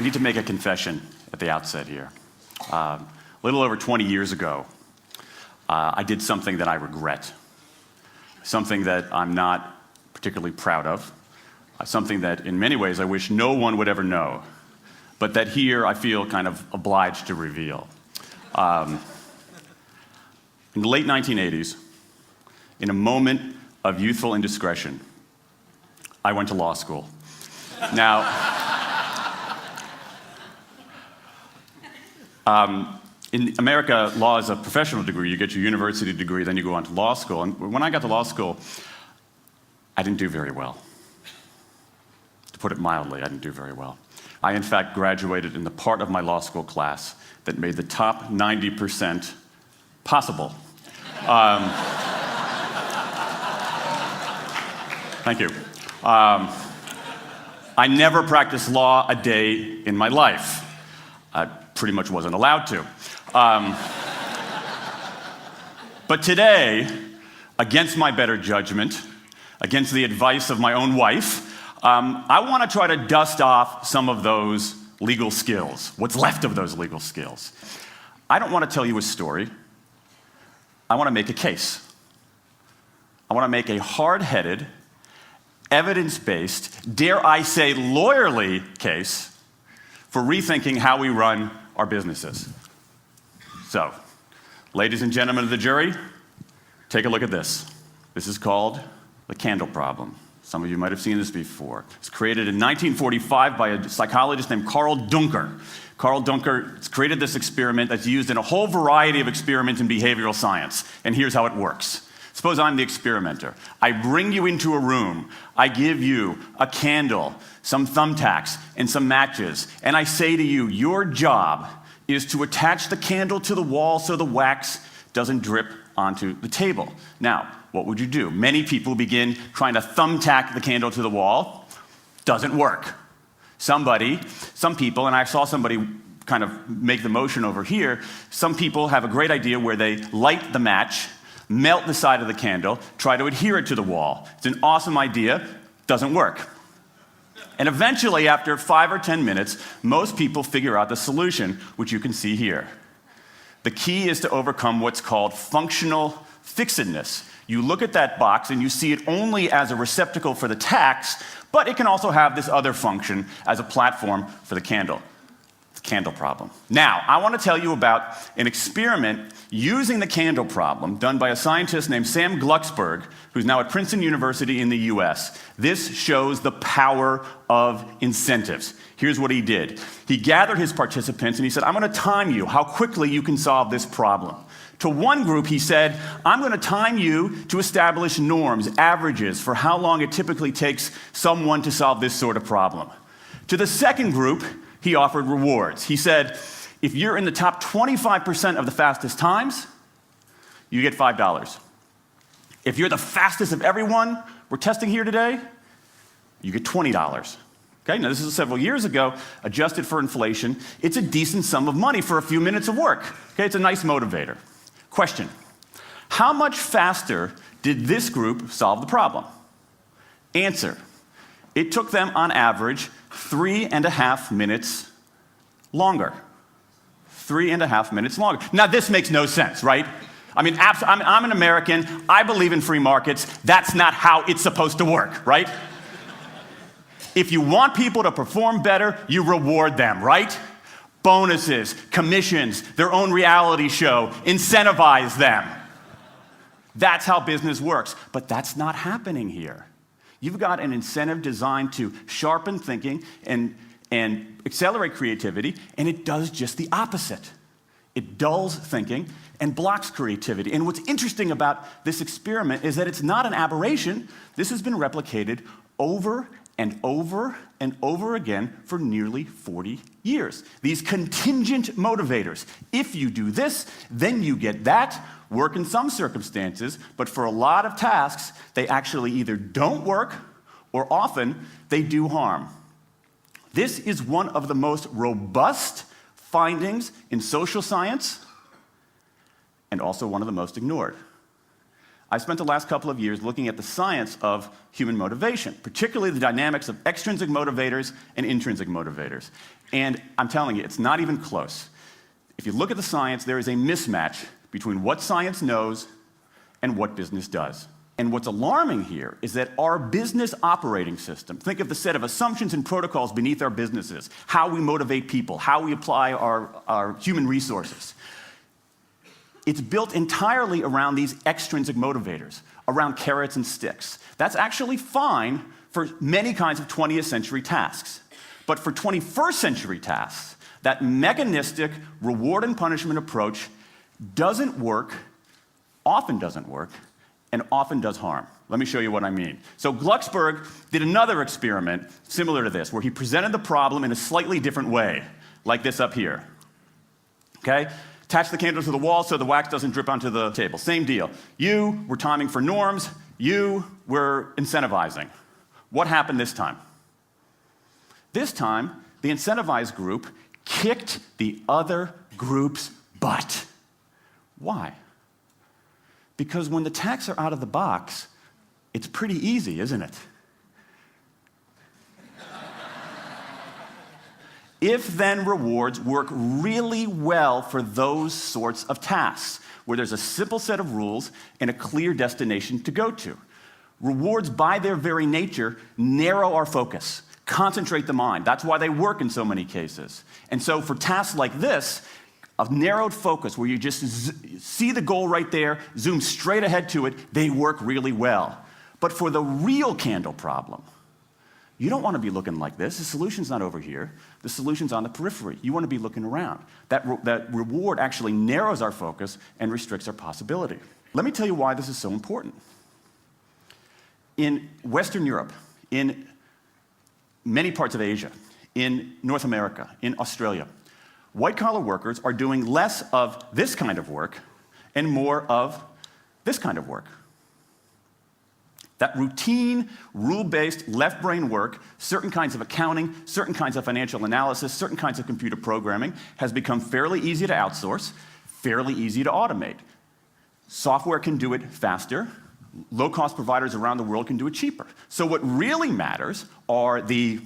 need to make a confession at the outset here. A little over 20 years ago, I did something that I regret, something that I'm not particularly proud of, something that in many ways I wish no one would ever know, but that here I feel kind of obliged to reveal. In the late 1980s, in a moment of youthful indiscretion, I went to law school. Now, in America, law is a professional degree. You get your university degree, then you go on to law school. And when I got to law school, I didn't do very well. To put it mildly, I didn't do very well. I, in fact, graduated in the part of my law school class that made the top 90% possible. Thank you. I never practiced law a day in my life. I pretty much wasn't allowed to. But today, against my better judgment, against the advice of my own wife, I want to try to dust off some of those legal skills, what's left of those legal skills. I don't want to tell you a story. I want to make a case. I want to make a hard-headed, evidence-based, dare I say lawyerly case for rethinking how we run our businesses. So, ladies and gentlemen of the jury, take a look at this. This is called the candle problem. Some of you might have seen this before. It was created in 1945 by a psychologist named Carl Duncker. Carl Duncker created this experiment that's used in a whole variety of experiments in behavioral science. And here's how it works. Suppose I'm the experimenter. I bring you into a room. I give you a candle, some thumbtacks, and some matches. And I say to you, your job is to attach the candle to the wall so the wax doesn't drip onto the table. Now, what would you do? Many people begin trying to thumbtack the candle to the wall. Doesn't work. Some people, and I saw somebody kind of make the motion over here, some people have a great idea where they light the match, melt the side of the candle, try to adhere it to the wall. It's an awesome idea. Doesn't work. And eventually, after 5 or 10 minutes, most people figure out the solution, which you can see here. The key is to overcome what's called functional fixedness. You look at that box and you see it only as a receptacle for the tacks, but it can also have this other function as a platform for the candle. The candle problem. Now, I want to tell you about an experiment using the candle problem done by a scientist named Sam Glucksberg, who's now at Princeton University in the US. This shows the power of incentives. Here's what he did. He gathered his participants and he said, I'm going to time you how quickly you can solve this problem. To one group, he said, I'm going to time you to establish norms, averages, for how long it typically takes someone to solve this sort of problem. To the second group, he offered rewards. He said, if you're in the top 25% of the fastest times, you get $5. If you're the fastest of everyone we're testing here today, you get $20. Okay, now this is several years ago, adjusted for inflation. It's a decent sum of money for a few minutes of work. Okay, it's a nice motivator. Question, how much faster did this group solve the problem? Answer, it took them on average 3.5 minutes longer. 3.5 minutes longer. Now this makes no sense, right? I mean, I'm an American, I believe in free markets, that's not how it's supposed to work, right? If you want people to perform better, you reward them, right? Bonuses, commissions, their own reality show, incentivize them. That's how business works, but that's not happening here. You've got an incentive designed to sharpen thinking and accelerate creativity, and it does just the opposite. It dulls thinking and blocks creativity. And what's interesting about this experiment is that it's not an aberration. This has been replicated over and over and over again for nearly 40 years. These contingent motivators. If you do this, then you get that. Work in some circumstances, but for a lot of tasks, they actually either don't work or often they do harm. This is one of the most robust findings in social science and also one of the most ignored. I spent the last couple of years looking at the science of human motivation, particularly the dynamics of extrinsic motivators and intrinsic motivators. And I'm telling you, it's not even close. If you look at the science, there is a mismatch between what science knows and what business does. And what's alarming here is that our business operating system, think of the set of assumptions and protocols beneath our businesses, how we motivate people, how we apply our human resources. It's built entirely around these extrinsic motivators, around carrots and sticks. That's actually fine for many kinds of 20th century tasks. But for 21st century tasks, that mechanistic reward and punishment approach doesn't work, often doesn't work, and often does harm. Let me show you what I mean. So Glucksberg did another experiment similar to this, where he presented the problem in a slightly different way, like this up here. Okay? Attach the candle to the wall so the wax doesn't drip onto the table. Same deal. You were timing for norms. You were incentivizing. What happened this time? This time, the incentivized group kicked the other group's butt. Why? Because when the tacks are out of the box, it's pretty easy, isn't it? If-then rewards work really well for those sorts of tasks, where there's a simple set of rules and a clear destination to go to. Rewards, by their very nature, narrow our focus, concentrate the mind. That's why they work in so many cases. And so for tasks like this, a narrowed focus where you just see the goal right there, zoom straight ahead to it, they work really well. But for the real candle problem, you don't want to be looking like this. The solution's not over here. The solution's on the periphery. You want to be looking around. That reward actually narrows our focus and restricts our possibility. Let me tell you why this is so important. In Western Europe, in many parts of Asia, in North America, in Australia, white-collar workers are doing less of this kind of work and more of this kind of work. That routine, rule-based, left-brain work, certain kinds of accounting, certain kinds of financial analysis, certain kinds of computer programming, has become fairly easy to outsource, fairly easy to automate. Software can do it faster. Low-cost providers around the world can do it cheaper. So what really matters are the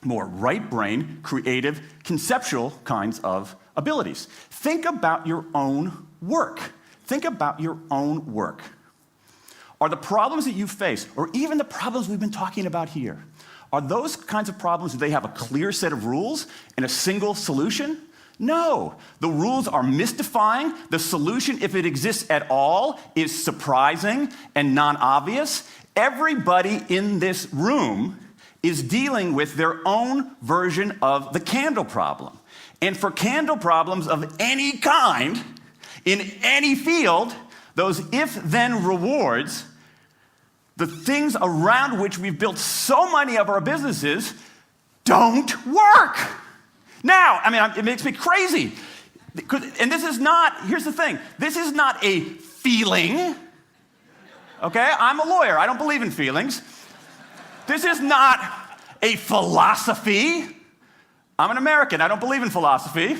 more right-brain, creative, conceptual kinds of abilities. Think about your own work. Think about your own work. Are the problems that you face, or even the problems we've been talking about here, are those kinds of problems, do they have a clear set of rules and a single solution? No. The rules are mystifying. The solution, if it exists at all, is surprising and non-obvious. Everybody in this room is dealing with their own version of the candle problem. And for candle problems of any kind, in any field, those if-then rewards, the things around which we've built so many of our businesses, don't work. Now, it makes me crazy. And this is not, here's the thing, this is not a feeling, okay? I'm a lawyer, I don't believe in feelings. This is not a philosophy. I'm an American, I don't believe in philosophy.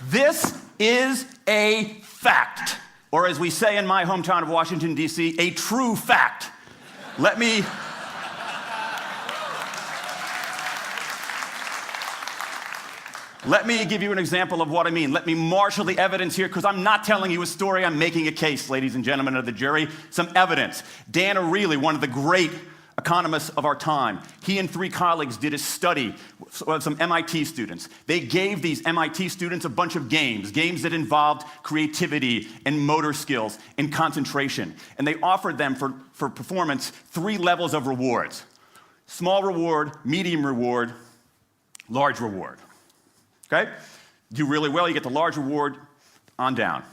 This is a fact, or as we say in my hometown of Washington, D.C., a true fact. Let me give you an example of what I mean. Let me marshal the evidence here, because I'm not telling you a story, I'm making a case, ladies and gentlemen of the jury. Some evidence. Dan Ariely, one of the great economists of our time, he and 3 colleagues did a study of some MIT students. They gave these MIT students a bunch of games that involved creativity and motor skills and concentration. And they offered them for performance 3 levels of rewards. Small reward, medium reward, large reward. Okay? Do really well, you get the large reward, on down.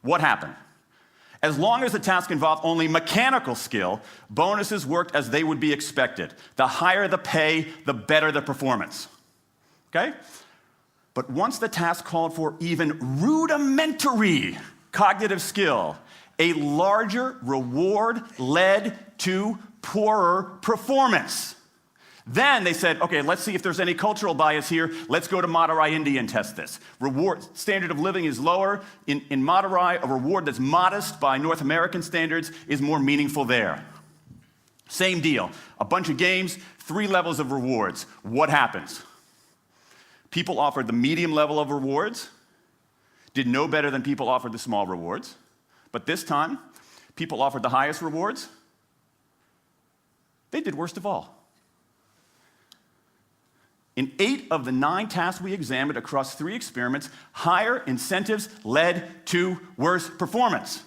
What happened? As long as the task involved only mechanical skill, bonuses worked as they would be expected. The higher the pay, the better the performance. Okay? But once the task called for even rudimentary cognitive skill, a larger reward led to poorer performance. Then they said, okay, let's see if there's any cultural bias here. Let's go to Madurai, India and test this. Standard of living is lower. In Madurai, a reward that's modest by North American standards is more meaningful there. Same deal. A bunch of games, 3 levels of rewards. What happens? People offered the medium level of rewards, did no better than people offered the small rewards. But this time, people offered the highest rewards. They did worst of all. In 8 of the 9 tasks we examined across 3 experiments, higher incentives led to worse performance.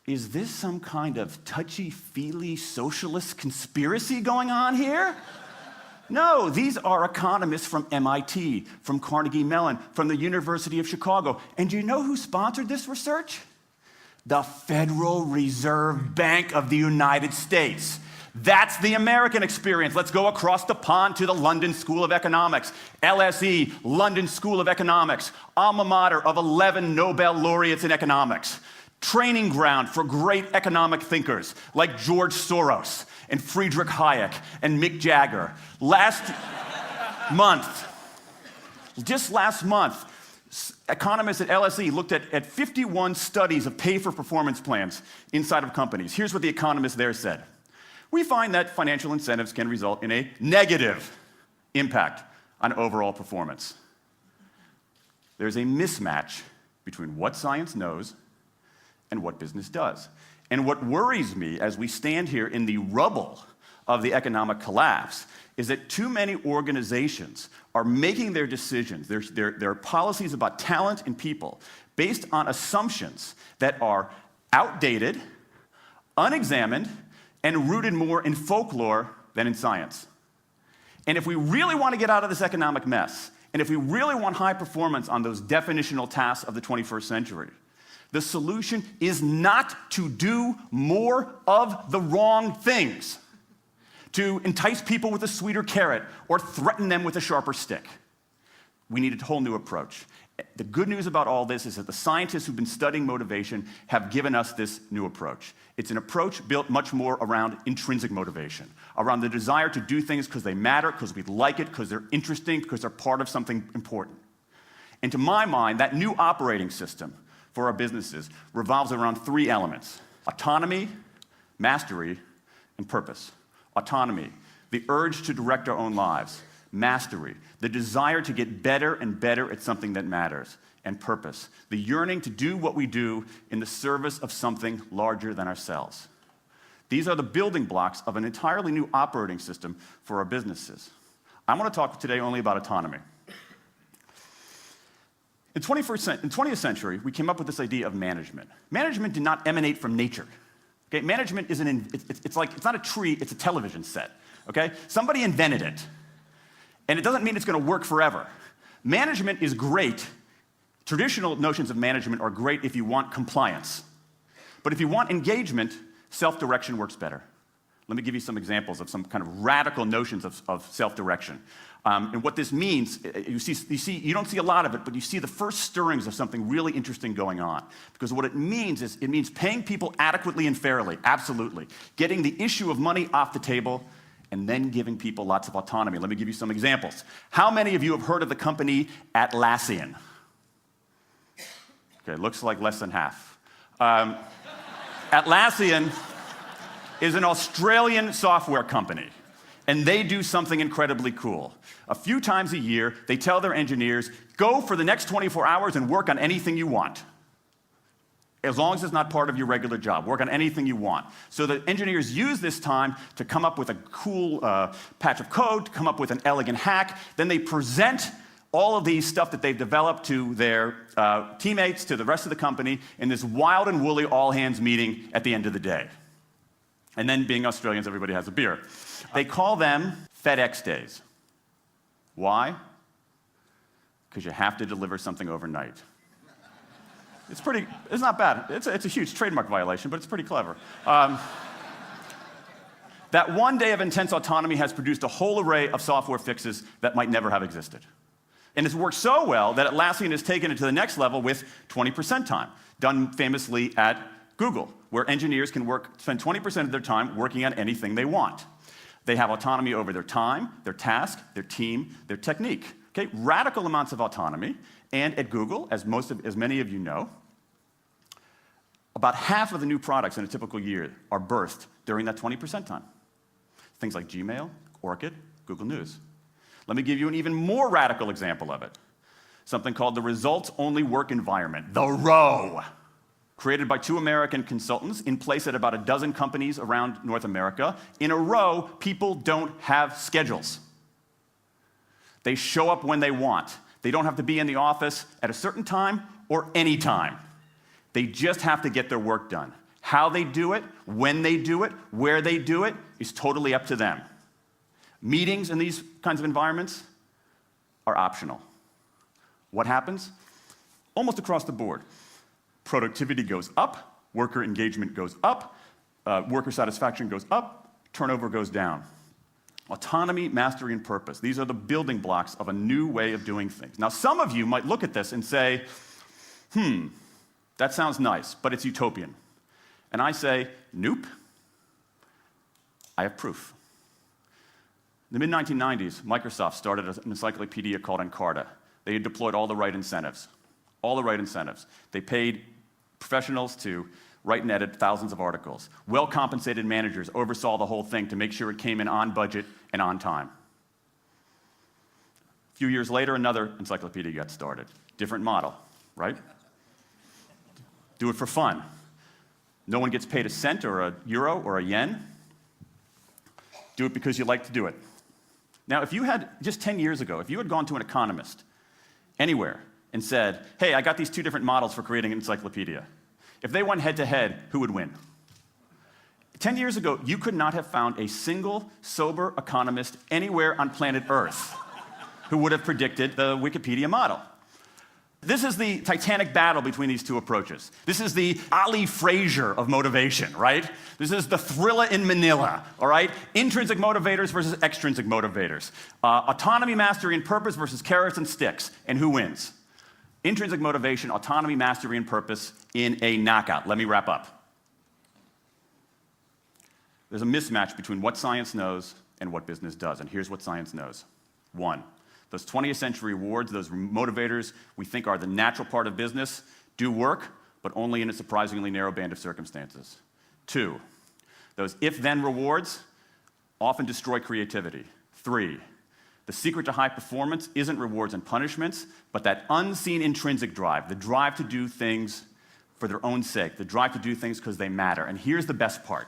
Is this some kind of touchy-feely socialist conspiracy going on here? No, these are economists from MIT, from Carnegie Mellon, from the University of Chicago. And do you know who sponsored this research? The Federal Reserve Bank of the United States. That's the American experience. Let's go across the pond to the London School of Economics. LSE, London School of Economics, alma mater of 11 Nobel laureates in economics. Training ground for great economic thinkers like George Soros and Friedrich Hayek and Mick Jagger. Just last month, economists at LSE looked at 51 studies of pay-for-performance plans inside of companies. Here's what the economists there said. We find that financial incentives can result in a negative impact on overall performance. There's a mismatch between what science knows and what business does. And what worries me as we stand here in the rubble of the economic collapse is that too many organizations are making their decisions, their policies about talent and people, based on assumptions that are outdated, unexamined, and rooted more in folklore than in science. And if we really want to get out of this economic mess, and if we really want high performance on those definitional tasks of the 21st century, the solution is not to do more of the wrong things, to entice people with a sweeter carrot or threaten them with a sharper stick. We need a whole new approach. The good news about all this is that the scientists who've been studying motivation have given us this new approach. It's an approach built much more around intrinsic motivation, around the desire to do things because they matter, because we like it, because they're interesting, because they're part of something important. And to my mind, that new operating system for our businesses revolves around 3 elements: autonomy, mastery, and purpose. Autonomy, the urge to direct our own lives. Mastery, the desire to get better and better at something that matters. And purpose, the yearning to do what we do in the service of something larger than ourselves. These are the building blocks of an entirely new operating system for our businesses. I want to talk today only about autonomy. In the 20th century, we came up with this idea of management. Management did not emanate from nature. Okay? Management it's not a tree, it's a television set. Okay? Somebody invented it. And it doesn't mean it's going to work forever. Management is great. Traditional notions of management are great if you want compliance. But if you want engagement, self-direction works better. Let me give you some examples of some kind of radical notions of self-direction. And what this means, you don't see a lot of it, but you see the first stirrings of something really interesting going on. Because what it means paying people adequately and fairly, absolutely. Getting the issue of money off the table, and then giving people lots of autonomy. Let me give you some examples. How many of you have heard of the company Atlassian? Okay, looks like less than half. Atlassian is an Australian software company, and they do something incredibly cool. A few times a year, they tell their engineers, go for the next 24 hours and work on anything you want. As long as it's not part of your regular job. Work on anything you want. So the engineers use this time to come up with a cool patch of code, to come up with an elegant hack. Then they present all of these stuff that they've developed to their teammates, to the rest of the company, in this wild and woolly all-hands meeting at the end of the day. And then, being Australians, everybody has a beer. They call them FedEx days. Why? Because you have to deliver something overnight. It's not bad. It's a huge trademark violation, but it's pretty clever. That one day of intense autonomy has produced a whole array of software fixes that might never have existed. And it's worked so well that Atlassian has taken it to the next level with 20% time, done famously at Google, where engineers can spend 20% of their time working on anything they want. They have autonomy over their time, their task, their team, their technique. Okay? Radical amounts of autonomy. And at Google, as many of you know, about half of the new products in a typical year are birthed during that 20% time. Things like Gmail, Orkut, Google News. Let me give you an even more radical example of it. Something called the results-only work environment, the ROWE, created by 2 American consultants in place at about a dozen companies around North America. In a row, people don't have schedules. They show up when they want. They don't have to be in the office at a certain time or any time. They just have to get their work done. How they do it, when they do it, where they do it, is totally up to them. Meetings in these kinds of environments are optional. What happens? Almost across the board. Productivity goes up, worker engagement goes up, worker satisfaction goes up, turnover goes down. Autonomy, mastery, and purpose. These are the building blocks of a new way of doing things. Now, some of you might look at this and say, that sounds nice, but it's utopian. And I say, nope. I have proof. In the mid-1990s, Microsoft started an encyclopedia called Encarta. They had deployed all the right incentives. All the right incentives. They paid professionals to write and edit thousands of articles. Well-compensated managers oversaw the whole thing to make sure it came in on budget and on time. A few years later, another encyclopedia got started. Different model, right? Do it for fun. No one gets paid a cent or a euro or a yen. Do it because you like to do it. Now, if you had, just 10 years ago, if you had gone to an economist anywhere and said, hey, I got these 2 different models for creating an encyclopedia, if they went head-to-head, who would win? 10 years ago, you could not have found a single sober economist anywhere on planet Earth who would have predicted the Wikipedia model. This is the titanic battle between these 2 approaches. This is the Ali Frazier of motivation, right? This is the Thrilla in Manila, all right? Intrinsic motivators versus extrinsic motivators. Autonomy, mastery, and purpose versus carrots and sticks. And who wins? Intrinsic motivation, autonomy, mastery, and purpose in a knockout. Let me wrap up. There's a mismatch between what science knows and what business does. And here's what science knows. 1. Those 20th century rewards, those motivators we think are the natural part of business, do work, but only in a surprisingly narrow band of circumstances. 2, those if-then rewards often destroy creativity. 3, the secret to high performance isn't rewards and punishments, but that unseen intrinsic drive, the drive to do things for their own sake, the drive to do things because they matter. And here's the best part.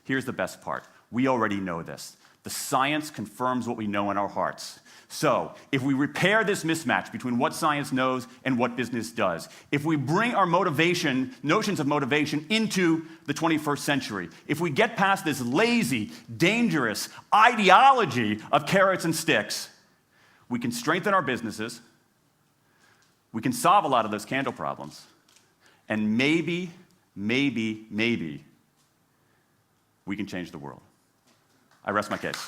Here's the best part. We already know this. The science confirms what we know in our hearts. So, if we repair this mismatch between what science knows and what business does, if we bring our motivation, notions of motivation, into the 21st century, if we get past this lazy, dangerous ideology of carrots and sticks, we can strengthen our businesses, we can solve a lot of those candle problems, and maybe, we can change the world. I rest my case.